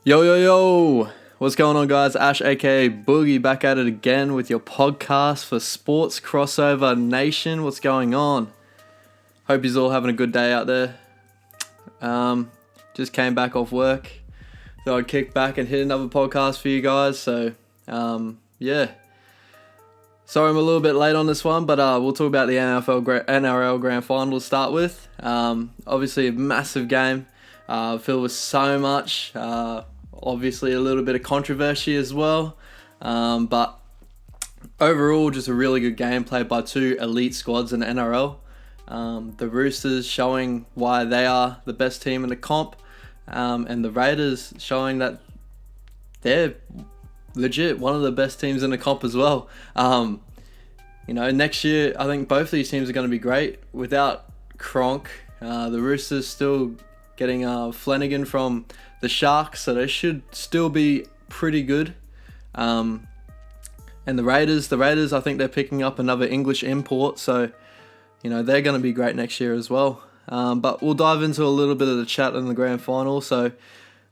Yo, yo, yo! What's going on, guys? Ash, aka Boogie, back at it again with your podcast for Sports Crossover Nation. What's going on? Hope you're all having a good day out there. Just came back off work. Thought I'd kick back and hit another podcast for you guys. So, yeah. Sorry I'm a little bit late on this one, but we'll talk about the NRL Grand Final to start with. Obviously, a massive game filled with so much. Obviously, a little bit of controversy as well. But overall, just a really good game played by two elite squads in the NRL. The Roosters showing why they are the best team in the comp. And the Raiders showing that they're legit one of the best teams in the comp as well. Next year, I think both of these teams are going to be great. Without Cronk, the Roosters still getting Flanagan from the Sharks, so they should still be pretty good. And the Raiders, I think they're picking up another English import, so they're going to be great next year as well. But we'll dive into a little bit of the chat in the grand final. So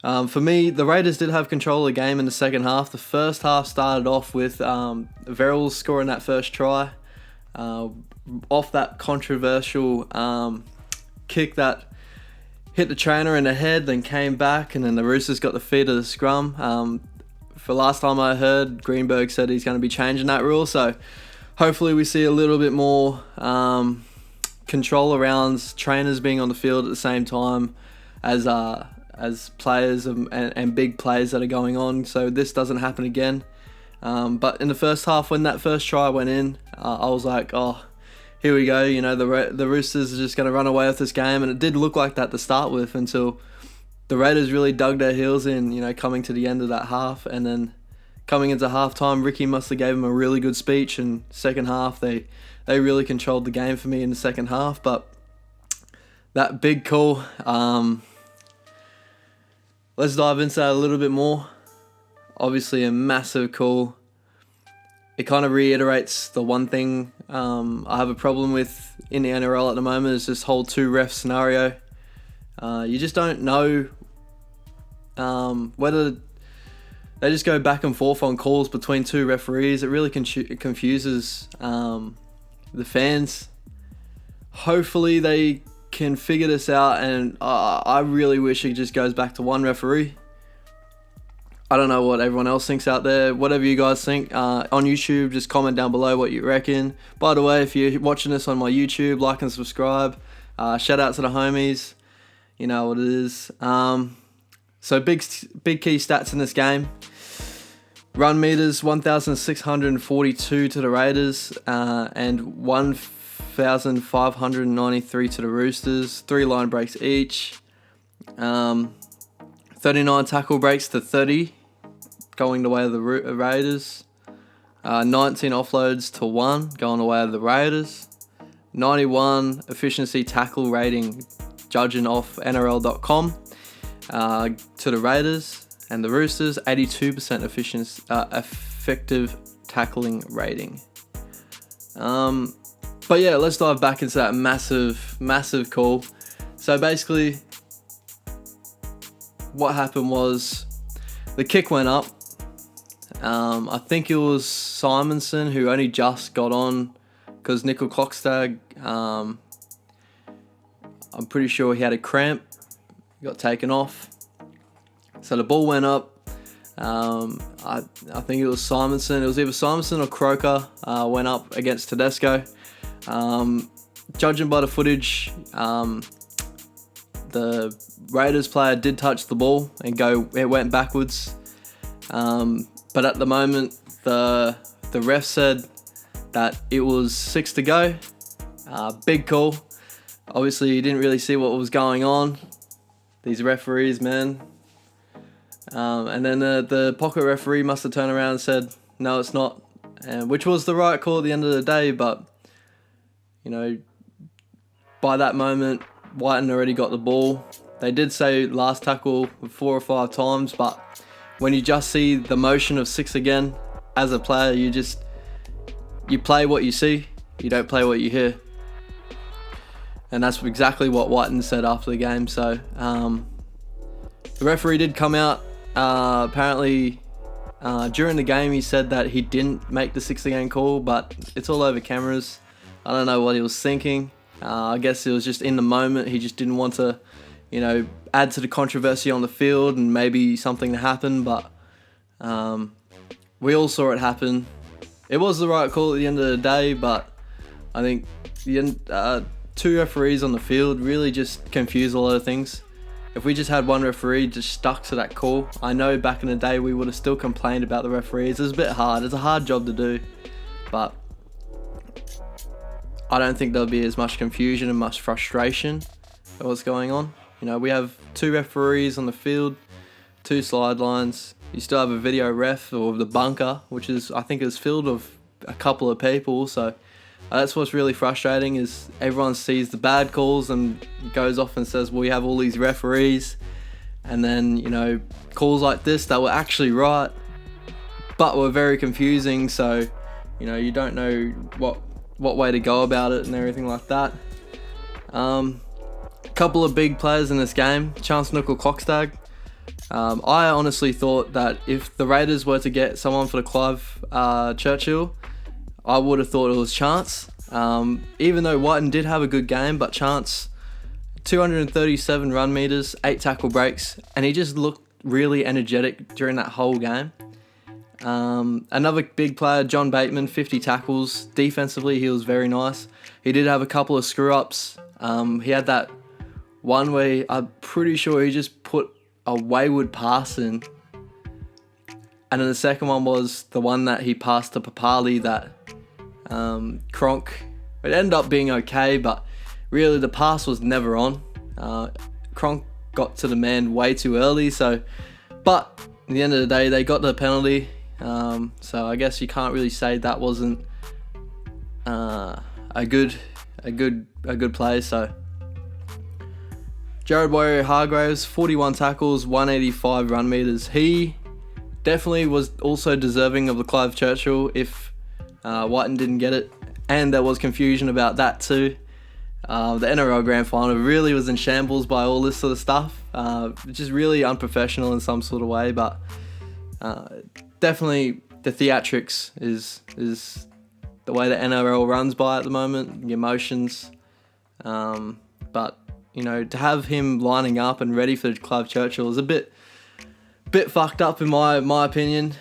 for me, the Raiders did have control of the game in the second half. The first half started off with Verrills scoring that first try off that controversial kick that hit the trainer in the head, then came back, and then the Roosters got the feed of the scrum. For last time I heard, Greenberg said he's going to be changing that rule, so hopefully we see a little bit more control around trainers being on the field at the same time as players and big plays that are going on, so this doesn't happen again. But in the first half, when that first try went in, I was like, oh, here we go, the Roosters are just going to run away with this game, and it did look like that to start with until the Raiders really dug their heels in, coming to the end of that half, and then coming into halftime, Ricky must have gave them a really good speech, and second half, they really controlled the game for me in the second half, but that big call, let's dive into that a little bit more. Obviously a massive call. It kind of reiterates the one thing I have a problem with in the NRL at the moment is this whole two ref scenario. You just don't know whether they just go back and forth on calls between two referees. It really confuses the fans. Hopefully they can figure this out, and I really wish it just goes back to one referee. I don't know what everyone else thinks out there. Whatever you guys think on YouTube, just comment down below what you reckon. By the way, if you're watching this on my YouTube, like and subscribe. Shout out to the homies. You know what it is. So big key stats in this game. Run meters, 1,642 to the Raiders and 1,593 to the Roosters. 3 line breaks each. 39 tackle breaks to 30, going the way of the Raiders. 19 offloads to 1, going the way of the Raiders. 91 efficiency tackle rating, judging off NRL.com, to the Raiders. And the Roosters, 82% effective tackling rating. But yeah, let's dive back into that massive call. So basically, what happened was the kick went up. I think it was Simonson who only just got on because Nickel Cockstag, I'm pretty sure he had a cramp. He got taken off. So the ball went up. I think it was Simonson. It was either Simonson or Croker went up against Tedesco. Judging by the footage, the Raiders player did touch the ball and it went backwards. But at the moment, the ref said that it was 6 to go. Big call. Obviously, you didn't really see what was going on. These referees, man. And then the pocket referee must have turned around and said, no, it's not. Which was the right call at the end of the day, but, by that moment, Whiten already got the ball. They did say last tackle 4 or 5 times, but when you just see the motion of 6 again, as a player, you play what you see, you don't play what you hear. And that's exactly what Whiten said after the game. So the referee did come out apparently during the game he said that he didn't make the 6-game call, but it's all over cameras. I don't know what he was thinking. I guess it was just in the moment. He just didn't want to, add to the controversy on the field and maybe something to happen, but we all saw it happen. It was the right call at the end of the day, but I think the two referees on the field really just confused a lot of things. If we just had one referee just stuck to that call, I know back in the day we would have still complained about the referees. It's a bit hard. It's a hard job to do, but I don't think there'll be as much confusion and much frustration at what's going on. We have two referees on the field, two sidelines. You still have a video ref or the bunker, which I think is filled with a couple of people. So that's what's really frustrating, is everyone sees the bad calls and goes off and says, well, we have all these referees. And then, calls like this that were actually right, but were very confusing. So, you don't know what way to go about it and everything like that. A couple of big players in this game. Chance Nickel-Klokstad. I honestly thought that if the Raiders were to get someone for the Clive Churchill, I would have thought it was Chance. Even though Whiten did have a good game, but Chance, 237 run meters, 8 tackle breaks, and he just looked really energetic during that whole game. Another big player, John Bateman, 50 tackles. Defensively, he was very nice. He did have a couple of screw-ups. He had that one where I'm pretty sure he just put a wayward pass in. And then the second one was the one that he passed to Papali that Cronk, it ended up being okay, but really the pass was never on. Cronk got to the man way too early, but at the end of the day, they got the penalty. So I guess you can't really say that wasn't a good play. So Jared Waerea-Hargreaves, 41 tackles, 185 run meters. He definitely was also deserving of the Clive Churchill if Whiten didn't get it, and there was confusion about that too. The NRL Grand Final really was in shambles by all this sort of stuff, just really unprofessional in some sort of way, but definitely the theatrics is the way the NRL runs by at the moment, the emotions, but to have him lining up and ready for Clive Churchill is a bit fucked up in my opinion.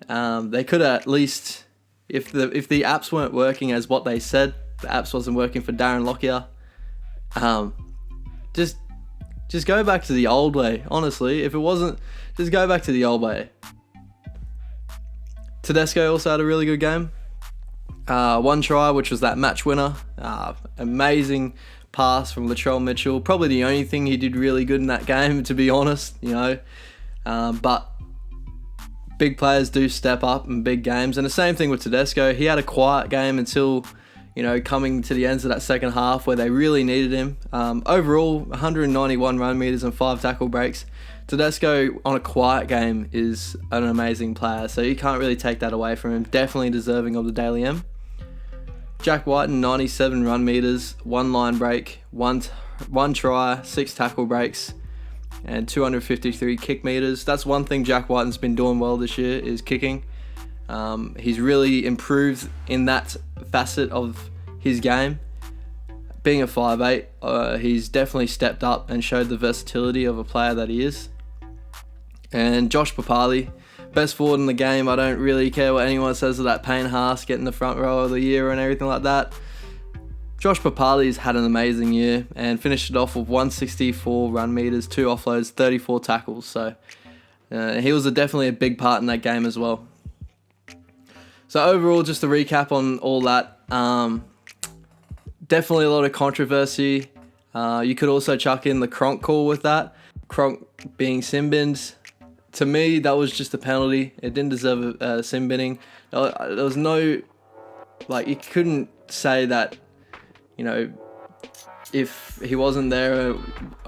They could at least, if the apps weren't working as what they said, the apps wasn't working for Darren Lockyer, just go back to the old way. Honestly, if it wasn't, just go back to the old way. Tedesco also had a really good game. One try, which was that match winner. Amazing pass from Latrell Mitchell. Probably the only thing he did really good in that game, to be honest, but big players do step up in big games. And the same thing with Tedesco. He had a quiet game until, coming to the ends of that second half where they really needed him. Overall, 191 run meters and 5 tackle breaks. Tedesco on a quiet game is an amazing player, so you can't really take that away from him. Definitely deserving of the Daily M. Jack Whiten, 97 run meters, 1 line break, one try, 6 tackle breaks, and 253 kick meters. That's one thing Jack Whiten's been doing well this year, is kicking. He's really improved in that facet of his game. Being a 5'8", he's definitely stepped up and showed the versatility of a player that he is. And Josh Papali, best forward in the game. I don't really care what anyone says of that Payne Haas getting the front row of the year and everything like that. Josh Papali's had an amazing year and finished it off with 164 run meters, 2 offloads, 34 tackles. So he was definitely a big part in that game as well. So overall, just to recap on all that, definitely a lot of controversy. You could also chuck in the Cronk call with that. Cronk being sin binned. To me, that was just a penalty. It didn't deserve a sin binning. There was no, you couldn't say that, if he wasn't there,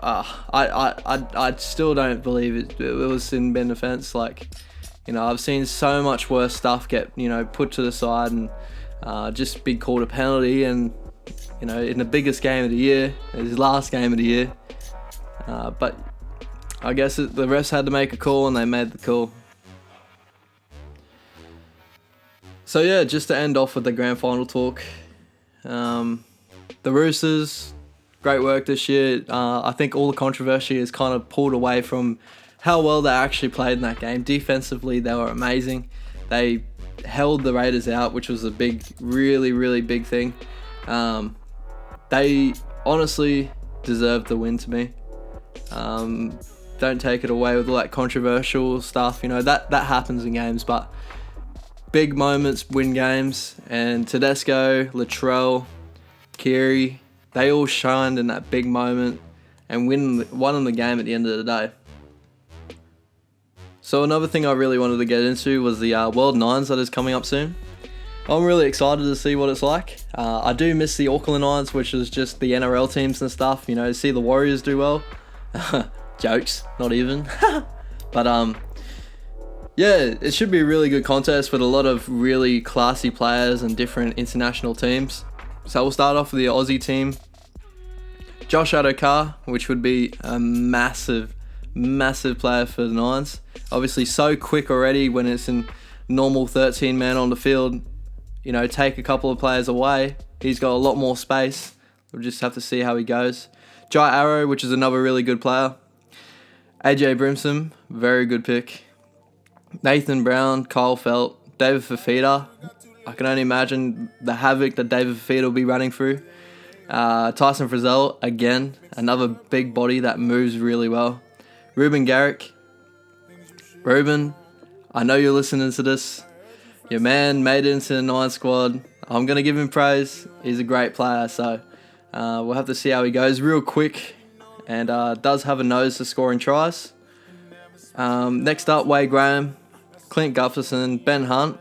I still don't believe it was sin bin offence. I've seen so much worse stuff get, put to the side and just be called a penalty, and in the biggest game of the year, his last game of the year. But I guess the refs had to make a call, and they made the call. So yeah, just to end off with the grand final talk, the Roosters, great work this year. I think all the controversy is kind of pulled away from how well they actually played in that game. Defensively, they were amazing. They held the Raiders out, which was a big, really, really big thing. They honestly deserved the win to me. Don't take it away with all that controversial stuff. You know, that happens in games, but big moments win games. And Tedesco, Latrell, Keary, they all shined in that big moment and won the game at the end of the day. So another thing I really wanted to get into was the World Nines that is coming up soon. I'm really excited to see what it's like. I do miss the Auckland Nines, which is just the NRL teams and stuff. You know, see the Warriors do well. Jokes, not even. But yeah, it should be a really good contest with a lot of really classy players and different international teams. So we'll start off with the Aussie team. Josh Adokar, which would be a massive player for the Nines. Obviously so quick already when it's in normal 13 man on the field. You know, take a couple of players away, he's got a lot more space. We'll just have to see how he goes. Jai Arrow, which is another really good player. AJ Brimson, very good pick. Nathan Brown, Kyle Felt, David Fafita. I can only imagine the havoc that David Fafita will be running through. Tyson Frizzell, again, another big body that moves really well. Ruben Garrick. Ruben, I know you're listening to this. Your man made it into the Nine squad. I'm going to give him praise. He's a great player, so we'll have to see how he goes real quick. And does have a nose to scoring tries. Next up, Wade Graham, Clint Gutherson, Ben Hunt,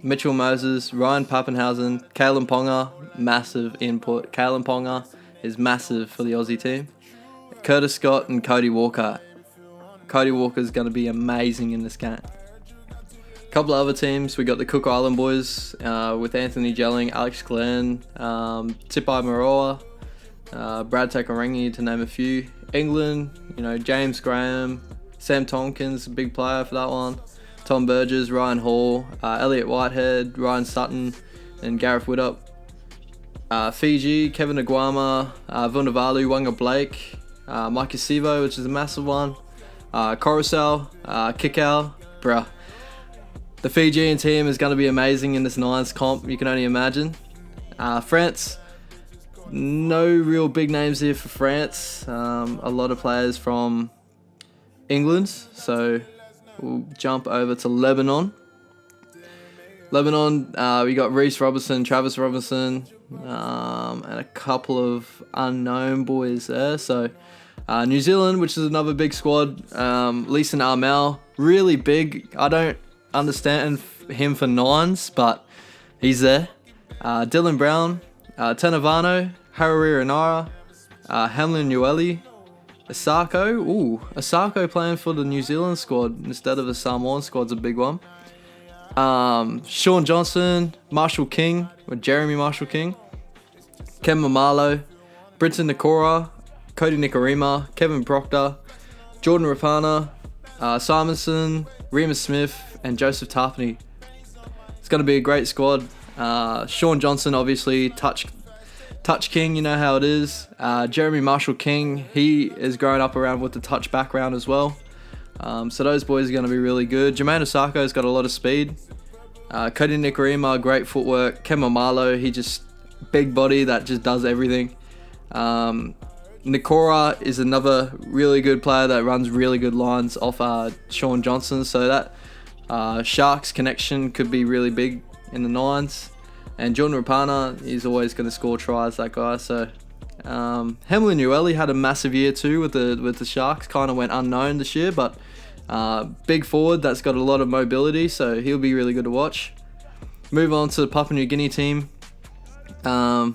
Mitchell Moses, Ryan Pappenhausen, Kalen Ponga, massive input. Kalen Ponga is massive for the Aussie team. Curtis Scott and Cody Walker. Cody Walker is going to be amazing in this game. A couple of other teams, we got the Cook Island boys with Anthony Gelling, Alex Glenn, Tipai Maroa, Brad Takarangi, to name a few. England, you know, James Graham, Sam Tompkins, a big player for that one. Tom Burgess, Ryan Hall, Elliot Whitehead, Ryan Sutton, and Gareth Widdop. Fiji, Kevin Aguama, Vunivalu, Wanga Blake, Mike Sivo, which is a massive one. Coruscant, Kickow, bruh. The Fijian team is going to be amazing in this Nines comp, you can only imagine. France, no real big names here for France. A lot of players from England, so we'll jump over to Lebanon. We got Reece Robinson, Travis Robinson, and a couple of unknown boys there. So New Zealand, which is another big squad. Leeson Armel, really big. I don't understand him for Nines, but he's there. Dylan Brown, Tenavano, Harari Renara, Hamlin Ueli, Asako playing for the New Zealand squad instead of the Samoan squad's a big one. Sean Johnson, Marshall King, or Jeremy Marshall King, Ken Mamalo, Brinton Nakora, Cody Nikorima, Kevin Proctor, Jordan Rapana, Simonson, Remus Smith, and Joseph Tarpany. It's going to be a great squad. Sean Johnson, obviously, touch king, you know how it is. Jeremy Marshall King, he is growing up around with the touch background as well. So those boys are going to be really good. Jermaine Osako's got a lot of speed. Cody Nikorima, great footwork. Ken Mamalo, he just big body that just does everything. Nikora is another really good player that runs really good lines off Sean Johnson. So that Sharks connection could be really big in the Nines. And Jordan Rapana is always going to score tries, that guy. So Hamlin Ueli had a massive year too with the Sharks. Kind of went unknown this year, but big forward that's got a lot of mobility, so he'll be really good to watch. Move on to the Papua New Guinea team. A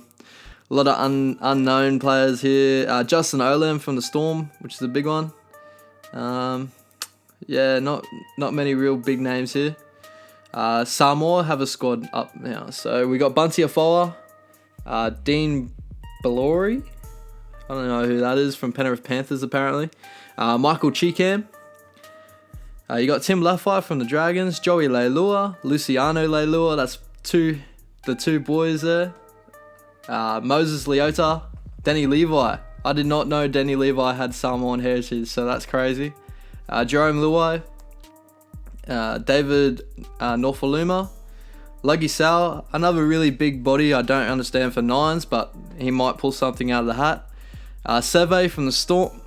lot of unknown players here. Justin Olam from the Storm, which is a big one. Yeah, not many real big names here. Samoa have a squad up now. So we got Bunty Afoa, Dean Ballori. I don't know who that is, from Penrith Panthers apparently. Michael Cheekham. You got Tim Lafai from the Dragons, Joey Leilua, Luciano Leilua. That's the two boys there. Moses Leota, Denny Levi. I did not know Denny Levi had Samoan heritage, so that's crazy. Jerome Luai, David Norfoluma, Luggy Sal, another really big body. I don't understand for Nines, but he might pull something out of the hat. Seve from the Storm.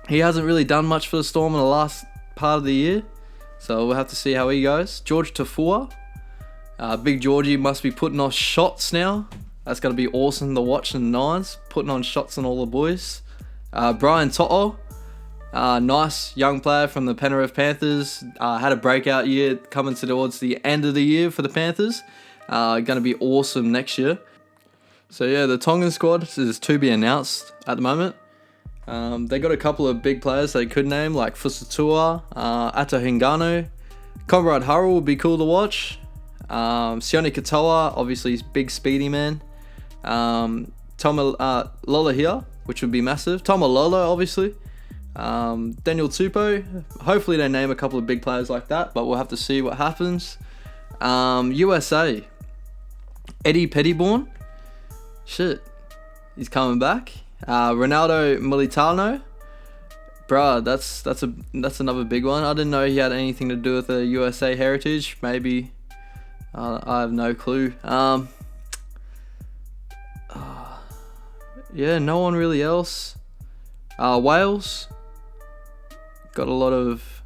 He hasn't really done much for the Storm in the last part of the year, so we'll have to see how he goes. George Tafua. Big Georgie must be putting off shots now. That's going to be awesome to watch in the Nines, putting on shots on all the boys. Brian To'o. Nice young player from the Penrith Panthers. Had a breakout year coming towards the end of the year for the Panthers. Going to be awesome next year. So yeah, the Tongan squad is to be announced at the moment. They got a couple of big players they could name, like Fusatua, Ato Hingano. Conrad Hurrell would be cool to watch. Sione Katoa, obviously he's big speedy man. Toma Lolohea, which would be massive. Toma Lolo, obviously. Daniel Tupou. Hopefully they name a couple of big players like that, but we'll have to see what happens. USA. Eddie Pettybourne. Shit. He's coming back. Ronaldo Militano. Bruh, that's another big one. I didn't know he had anything to do with the USA heritage. Maybe. I have no clue. Yeah, no one really else. Wales. Got a lot of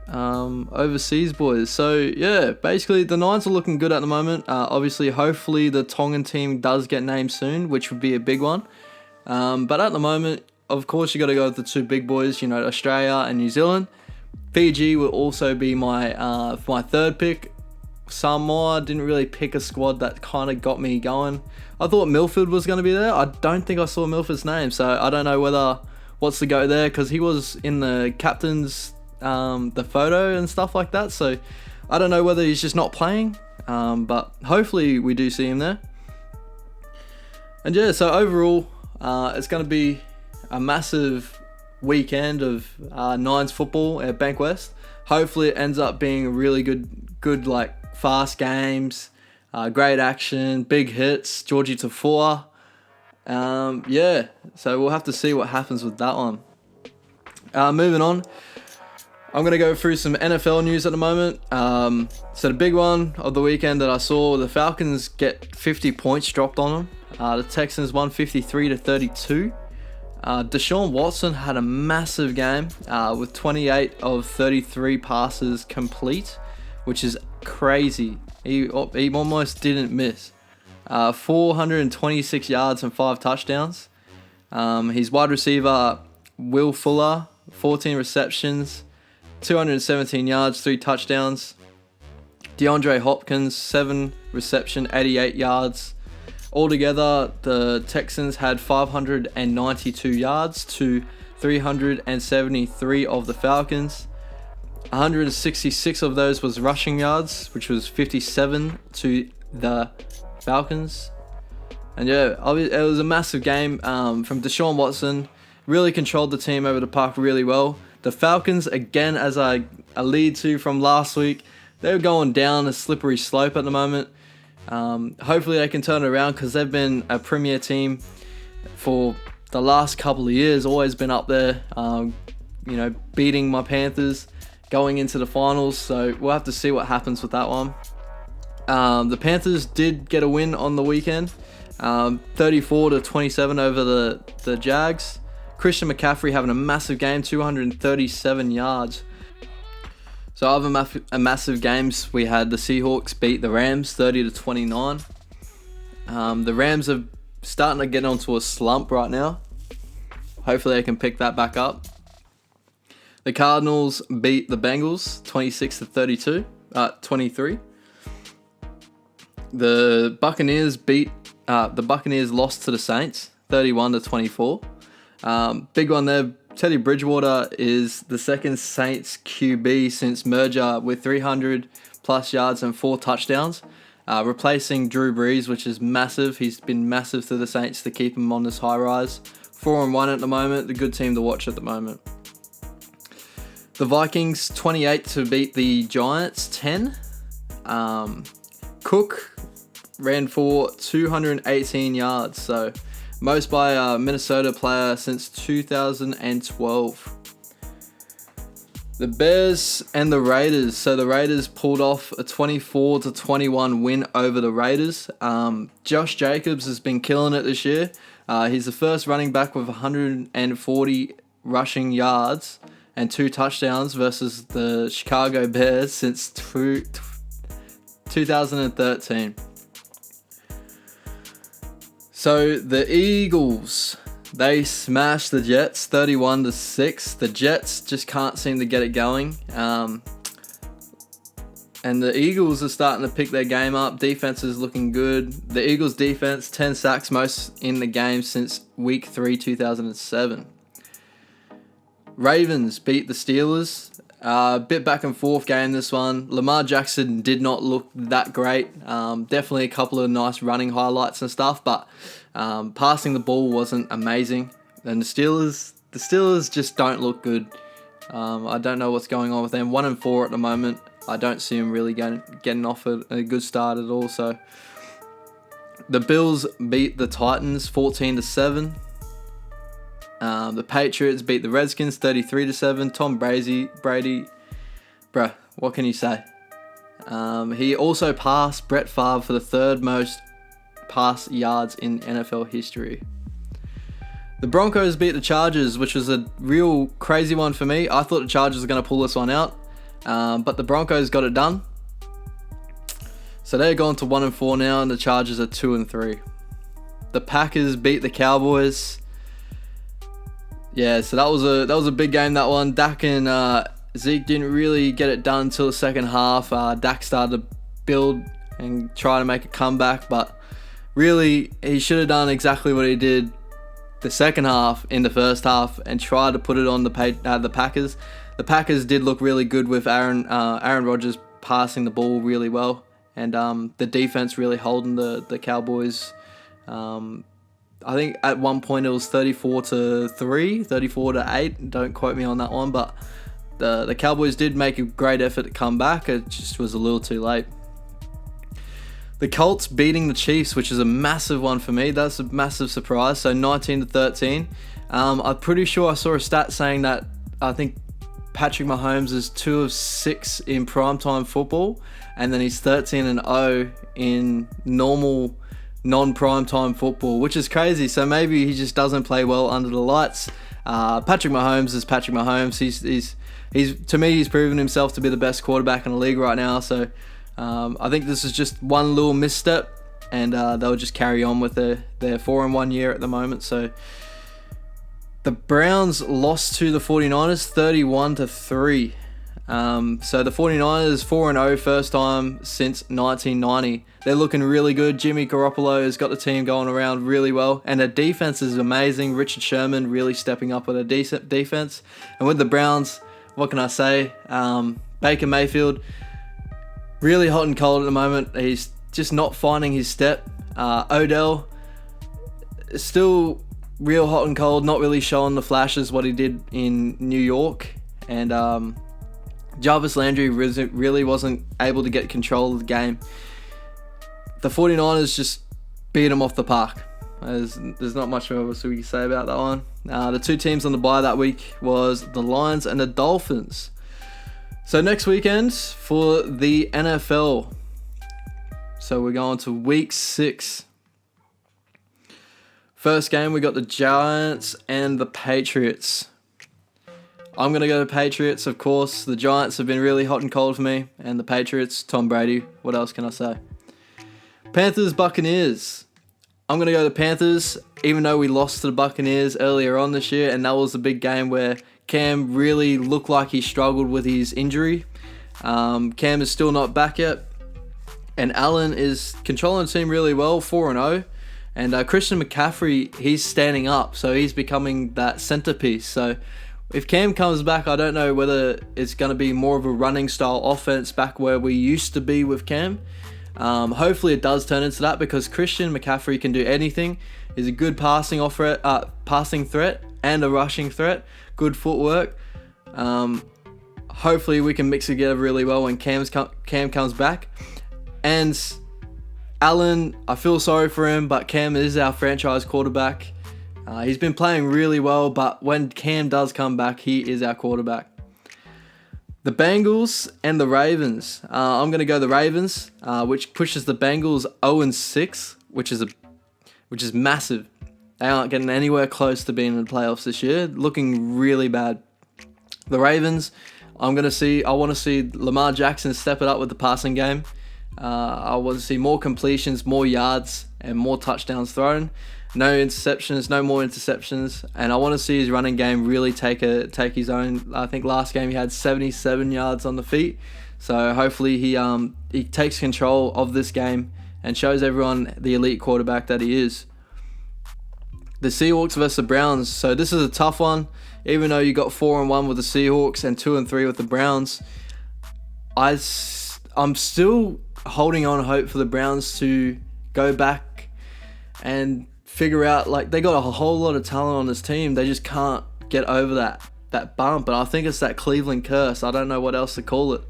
overseas boys. So yeah, basically the Nines are looking good at the moment. Obviously, hopefully the Tongan team does get named soon, which would be a big one. But at the moment, of course, you got to go with the two big boys. You know, Australia and New Zealand. Fiji will also be my third pick. Samoa, didn't really pick a squad that kind of got me going. I thought Milford was going to be there. I don't think I saw Milford's name, so I don't know what's to go there, because he was in the captain's the photo and stuff like that. So I don't know whether he's just not playing, but hopefully we do see him there. And yeah, so overall, it's going to be a massive weekend of Nines football at Bankwest. Hopefully it ends up being a really good like fast games, great action, big hits, Georgie Tafua. Yeah, so we'll have to see what happens with that one. Moving on, I'm going to go through some NFL news at the moment. So the big one of the weekend that I saw, the Falcons get 50 points dropped on them. The Texans won 53-32. Deshaun Watson had a massive game with 28 of 33 passes complete, which is crazy. He almost didn't miss. 426 yards and 5 touchdowns. His wide receiver, Will Fuller, 14 receptions, 217 yards, 3 touchdowns. DeAndre Hopkins, 7 reception, 88 yards. Altogether, the Texans had 592 yards to 373 of the Falcons. 166 of those was rushing yards, which was 57 to the Falcons. And yeah, it was a massive game from Deshaun Watson. Really controlled the team over the park really well. The Falcons, again, as I allude to from last week, they're going down a slippery slope at the moment. Hopefully they can turn it around, because they've been a premier team for the last couple of years, always been up there, beating my Panthers, going into the finals. So we'll have to see what happens with that one. The Panthers did get a win on the weekend, 34-27 over the Jags. Christian McCaffrey having a massive game, 237 yards. So other massive games, we had the Seahawks beat the Rams 30-29. The Rams are starting to get onto a slump right now. Hopefully they can pick that back up. The Cardinals beat the Bengals 23. The Buccaneers lost to the Saints 31-24. Big one there. Teddy Bridgewater is the second Saints QB since merger with 300 plus yards and 4 touchdowns, replacing Drew Brees, which is massive. He's been massive to the Saints to keep him on this high rise 4-1 at the moment. The good team to watch at the moment. The Vikings 28 to beat the Giants 10. Cook ran for 218 yards, so most by a Minnesota player since 2012. The Bears and the Raiders. So the Raiders pulled off a 24-21 win over the Raiders. Josh Jacobs has been killing it this year. He's the first running back with 140 rushing yards and 2 touchdowns versus the Chicago Bears since 2013. So the Eagles, they smashed the Jets 31-6. The Jets just can't seem to get it going. And the Eagles are starting to pick their game up. Defense is looking good. The Eagles defense, 10 sacks, most in the game since week 3, 2007. Ravens beat the Steelers. A bit back and forth game this one. Lamar Jackson did not look that great. Definitely a couple of nice running highlights and stuff, but passing the ball wasn't amazing. And the Steelers just don't look good. I don't know what's going on with them. 1-4 at the moment. I don't see them really getting off a good start at all. So the Bills beat the Titans 14-7. The Patriots beat the Redskins 33-7. Tom Brady, bruh, what can you say? He also passed Brett Favre for the 3rd most pass yards in NFL history. The Broncos beat the Chargers, which was a real crazy one for me. I thought the Chargers were going to pull this one out, but the Broncos got it done. So they're going to 1-4 now, and the Chargers are 2-3. The Packers beat the Cowboys. Yeah, so that was a big game, that one. Dak and Zeke didn't really get it done until the second half. Dak started to build and try to make a comeback, but really he should have done exactly what he did the second half in the first half and tried to put it on the Packers. The Packers did look really good with Aaron Rodgers passing the ball really well, and the defense really holding the Cowboys. I think at one point it was 34-3, 34-8. Don't quote me on that one, but the Cowboys did make a great effort to come back. It just was a little too late. The Colts beating the Chiefs, which is a massive one for me. That's a massive surprise. So 19-13. I'm pretty sure I saw a stat saying that I think Patrick Mahomes is 2 of 6 in primetime football, and then he's 13-0 in normal non-primetime football, which is crazy. So maybe he just doesn't play well under the lights. Patrick Mahomes is Patrick Mahomes. He's to me, he's proven himself to be the best quarterback in the league right now. So I think this is just one little misstep, and they'll just carry on with their 4-1 year at the moment. So the Browns lost to the 49ers 31-3. So the 49ers 4-0, first time since 1990. They're looking really good. Jimmy Garoppolo has got the team going around really well, and their defense is amazing. Richard Sherman really stepping up with a decent defense. And with the Browns, what can I say? Baker Mayfield, really hot and cold at the moment. He's just not finding his step. Odell, still real hot and cold, not really showing the flashes what he did in New York. And Jarvis Landry really wasn't able to get control of the game. The 49ers just beat them off the park. There's not much more we can say about that one. The 2 teams on the bye that week was the Lions and the Dolphins. So next weekend for the NFL. So we're going to week 6. First game, we got the Giants and the Patriots. I'm going to go to Patriots, of course. The Giants have been really hot and cold for me. And the Patriots, Tom Brady. What else can I say? Panthers, Buccaneers. I'm going to go to Panthers, even though we lost to the Buccaneers earlier on this year. And that was the big game where Cam really looked like he struggled with his injury. Cam is still not back yet. And Allen is controlling the team really well, 4-0. And Christian McCaffrey, he's standing up. So he's becoming that centerpiece. So if Cam comes back, I don't know whether it's going to be more of a running style offense back where we used to be with Cam. Hopefully it does turn into that, because Christian McCaffrey can do anything. He's a good passing threat and a rushing threat. Good footwork. Hopefully we can mix together really well when Cam comes back. And Allen, I feel sorry for him, but Cam is our franchise quarterback. He's been playing really well, but when Cam does come back, he is our quarterback. The Bengals and the Ravens. I'm going to go the Ravens, which pushes the Bengals 0-6, which is massive. They aren't getting anywhere close to being in the playoffs this year. Looking really bad. The Ravens, I want to see Lamar Jackson step it up with the passing game. I want to see more completions, more yards, and more touchdowns thrown. No more interceptions, and I want to see his running game really take his own. I think last game he had 77 yards on the feet, so hopefully he takes control of this game and shows everyone the elite quarterback that he is. The Seahawks versus the Browns. So this is a tough one, even though you got 4-1 with the Seahawks and 2-3 with the Browns. I'm still holding on hope for the Browns to go back and figure out, like, they got a whole lot of talent on this team. They just can't get over that bump, and I think it's that Cleveland curse. I don't know what else to call it.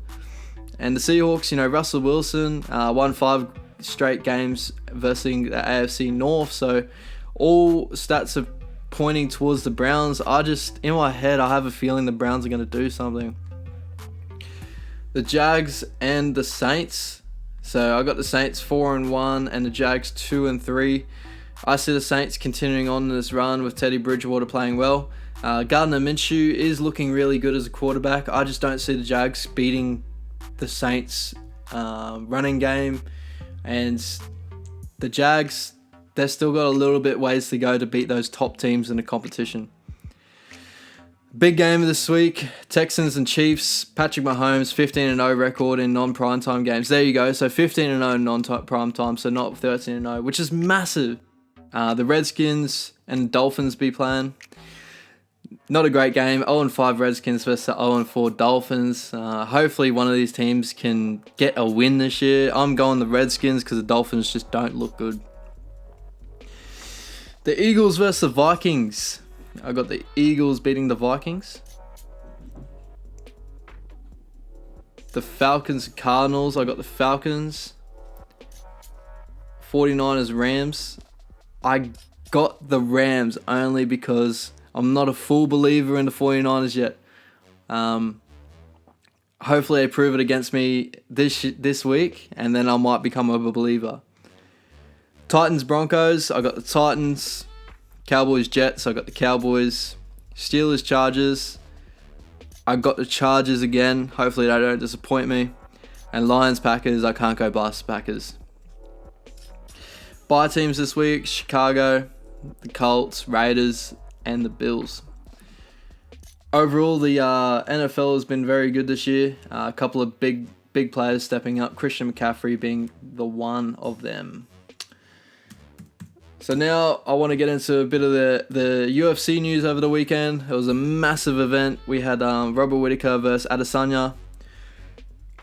And the Seahawks, Russell Wilson won 5 straight games versus the AFC North, so all stats are pointing towards the Browns. In my head, I have a feeling the Browns are going to do something. The Jags and the Saints. So I got the Saints 4-1 and the Jags 2-3. I see the Saints continuing on this run with Teddy Bridgewater playing well. Gardner Minshew is looking really good as a quarterback. I just don't see the Jags beating the Saints running game. And the Jags, they've still got a little bit ways to go to beat those top teams in the competition. Big game of this week, Texans and Chiefs. Patrick Mahomes, 15-0 record in non-primetime games. There you go, so 15-0 in non-primetime, so not 13-0, which is massive. The Redskins and Dolphins be playing. Not a great game. 0-5 Redskins versus 0-4 Dolphins. Hopefully one of these teams can get a win this year. I'm going the Redskins because the Dolphins just don't look good. The Eagles versus the Vikings. I got the Eagles beating the Vikings. The Falcons and Cardinals. I got the Falcons. 49ers Rams. I got the Rams only because I'm not a full believer in the 49ers yet. Hopefully they prove it against me this week, and then I might become a believer. Titans Broncos. I got the Titans. Cowboys Jets. I got the Cowboys. Steelers Chargers. I got the Chargers again. Hopefully they don't disappoint me. And Lions Packers. I can't go past Packers. Bye teams this week: Chicago, the Colts, Raiders, and the Bills. Overall, the NFL has been very good this year. A couple of big players stepping up. Christian McCaffrey being the one of them. So now I want to get into a bit of the UFC news over the weekend. It was a massive event. We had Robert Whittaker versus Adesanya.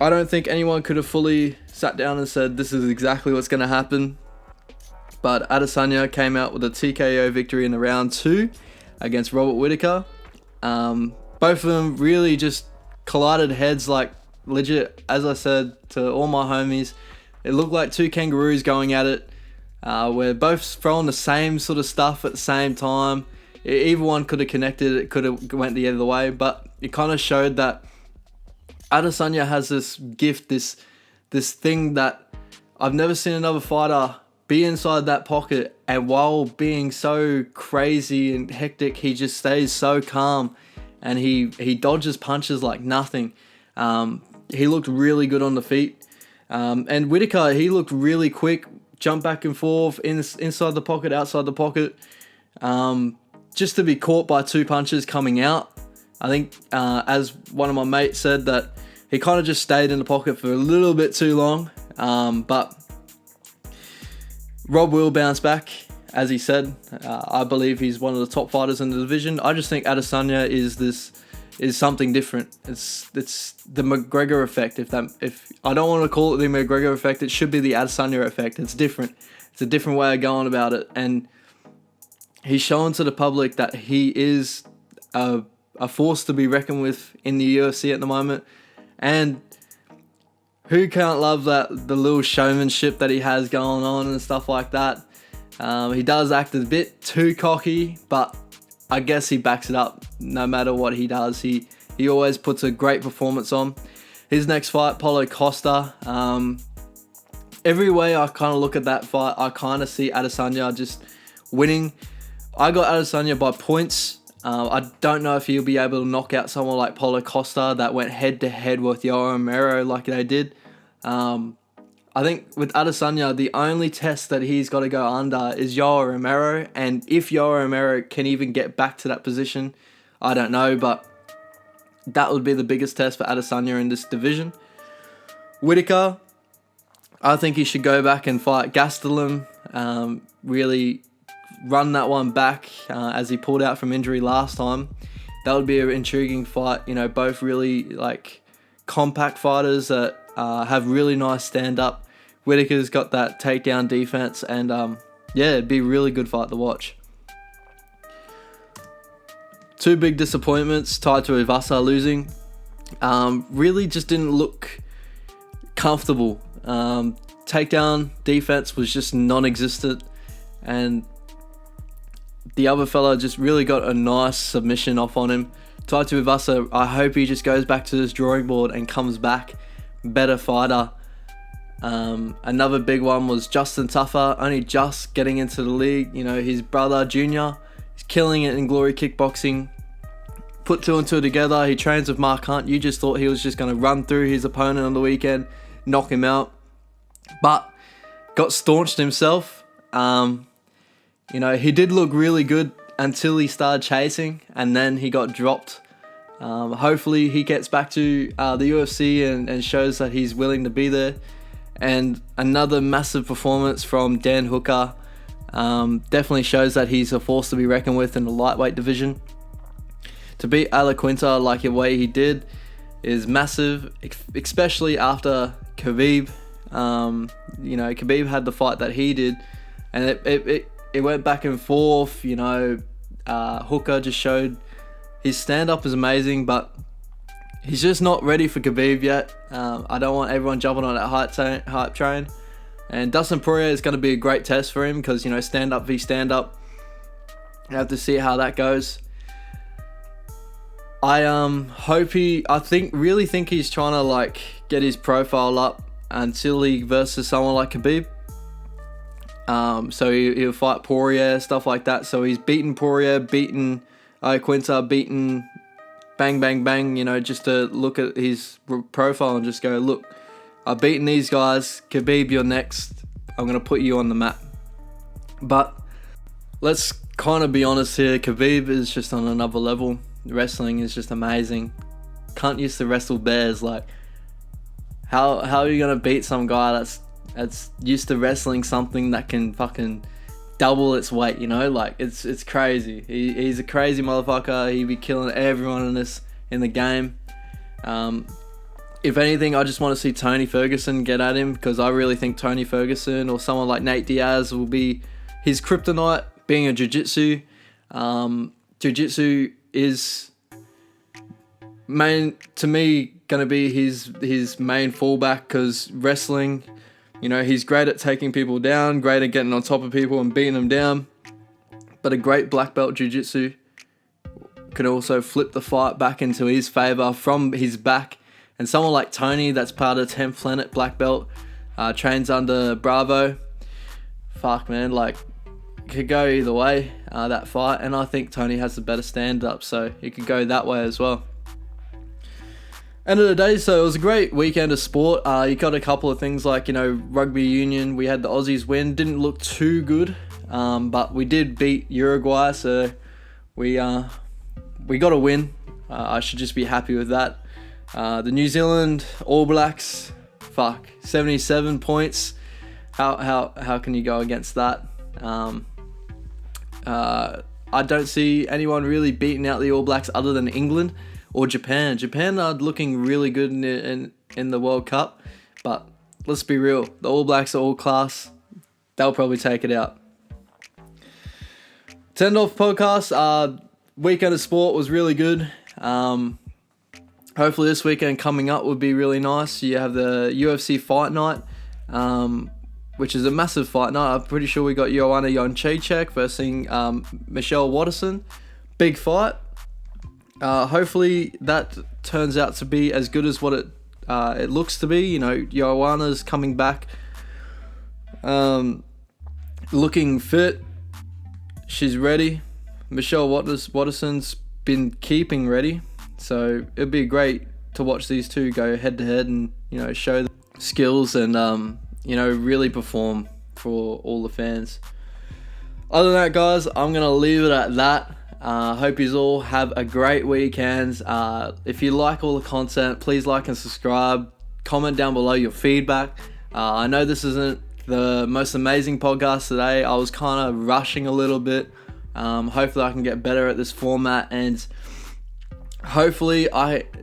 I don't think anyone could have fully sat down and said this is exactly what's going to happen. But Adesanya came out with a TKO victory in the round 2 against Robert Whittaker. Both of them really just collided heads like legit. As I said to all my homies, it looked like two kangaroos going at it. We're both throwing the same sort of stuff at the same time. Either one could have connected, it could have went the other way, but it kind of showed that Adesanya has this gift, this thing that I've never seen another fighter be inside that pocket, and while being so crazy and hectic, he just stays so calm, and he dodges punches like nothing. He looked really good on the feet, and Whittaker, he looked really quick. Jump back and forth, inside the pocket, outside the pocket, just to be caught by two punches coming out. I think, as one of my mates said, that he kind of just stayed in the pocket for a little bit too long. But Rob will bounce back, as he said. I believe he's one of the top fighters in the division. I just think Adesanya is something different. It's the McGregor effect. If I don't want to call it the McGregor effect, it should be the Adesanya effect. It's different. It's a different way of going about it. And he's shown to the public that he is a force to be reckoned with in the UFC at the moment. And who can't love the little showmanship that he has going on and stuff like that. He does act a bit too cocky, but I guess he backs it up no matter what he does. He always puts a great performance on. His next fight, Paulo Costa. Every way I kind of look at that fight, I kind of see Adesanya just winning. I got Adesanya by points. I don't know if he'll be able to knock out someone like Paulo Costa that went head-to-head with Yoel Romero like they did. I think with Adesanya, the only test that he's got to go under is Yoel Romero. And if Yoel Romero can even get back to that position, I don't know. But that would be the biggest test for Adesanya in this division. Whittaker, I think he should go back and fight Gastelum. Really run that one back as he pulled out from injury last time. That would be an intriguing fight. You know, both really like compact fighters that have really nice stand-up. Whittaker's got that takedown defense, and yeah, it'd be a really good fight to watch. Two big disappointments. Tai Tuivasa losing. Really just didn't look comfortable. Takedown defense was just non-existent, and the other fella just really got a nice submission off on him. Tai Tuivasa, I hope he just goes back to his drawing board and comes back better fighter. Another big one was Justin Tuffer, only just getting into the league. You know, his brother Junior is killing it in Glory Kickboxing. Put two and two together. He trains with Mark Hunt. You just thought he was just going to run through his opponent on the weekend, knock him out, but got staunched himself. You know, he did look really good until he started chasing, and then he got dropped. Hopefully he gets back to the UFC and shows that he's willing to be there. And another massive performance from Dan Hooker. Definitely shows that he's a force to be reckoned with in the lightweight division. To beat Ala Quinta like the way he did is massive, especially after Khabib. You know, Khabib had the fight that he did, and it went back and forth. You know, Hooker just showed his stand-up is amazing, but he's just not ready for Khabib yet. I don't want everyone jumping on that hype train. And Dustin Poirier is going to be a great test for him because, you know, stand-up v stand-up. You have to see how that goes. I really think he's trying to like get his profile up until he versus someone like Khabib. So he'll fight Poirier, stuff like that. So he's beaten Poirier, beaten Quinta, beaten bang, bang, bang, you know, just to look at his profile and just go, look, I've beaten these guys. Khabib, you're next. I'm going to put you on the map. But let's kind of be honest here. Khabib is just on another level. Wrestling is just amazing. Can't used to wrestle bears. Like, how are you going to beat some guy that's used to wrestling something that can fucking double its weight, you know? Like, it's crazy. He's a crazy motherfucker. He'd be killing everyone in the game. If anything, I just want to see Tony Ferguson get at him, because I really think Tony Ferguson or someone like Nate Diaz will be his kryptonite, being a jiu-jitsu. Jiu-jitsu is going to be his main fallback, because wrestling, you know, he's great at taking people down, great at getting on top of people and beating them down, but a great black belt jiu-jitsu could also flip the fight back into his favor from his back. And someone like Tony, that's part of 10th Planet black belt, trains under Bravo. Fuck, man, like, could go either way, that fight. And I think Tony has the better stand-up, so it could go that way as well. End of the day, so it was a great weekend of sport. You got a couple of things like, you know, rugby union. We had the Aussies win. Didn't look too good, but we did beat Uruguay, so we got a win. I should just be happy with that. The New Zealand All Blacks, 77 points. How can you go against that? I don't see anyone really beating out the All Blacks other than England or Japan. Japan are looking really good in the World Cup, but let's be real, the All Blacks are all class. They'll probably take it out. Send Off podcast. Weekend of sport was really good. Hopefully this weekend coming up would be really nice. You have the UFC fight night, which is a massive fight night. I'm pretty sure we got Joanna Jędrzejczyk versus Michelle Waterson. Big fight. Hopefully that turns out to be as good as what it looks to be. You know, Joanna's coming back, looking fit. She's ready. Michelle Waterson's been keeping ready. So it'd be great to watch these two go head to head and, you know, show the skills and, you know, really perform for all the fans. Other than that, guys, I'm going to leave it at that. Hope you all have a great weekend. If you like all the content, please like and subscribe. Comment down below your feedback. I know this isn't the most amazing podcast today. I was kind of rushing a little bit. Hopefully I can get better at this format, and hopefully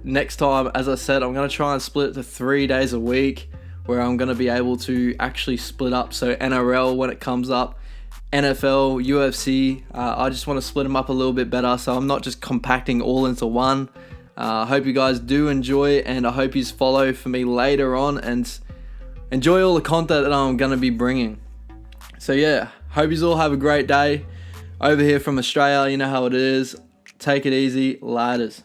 next time, as I said, I'm going to try and split it to 3 days a week, where I'm going to be able to actually split up. So NRL when it comes up, NFL, UFC, I just want to split them up a little bit better, so I'm not just compacting all into one. I hope you guys do enjoy, and I hope you follow for me later on and enjoy all the content that I'm going to be bringing. So yeah, hope you all have a great day. Over here from Australia, you know how it is. Take it easy, ladders.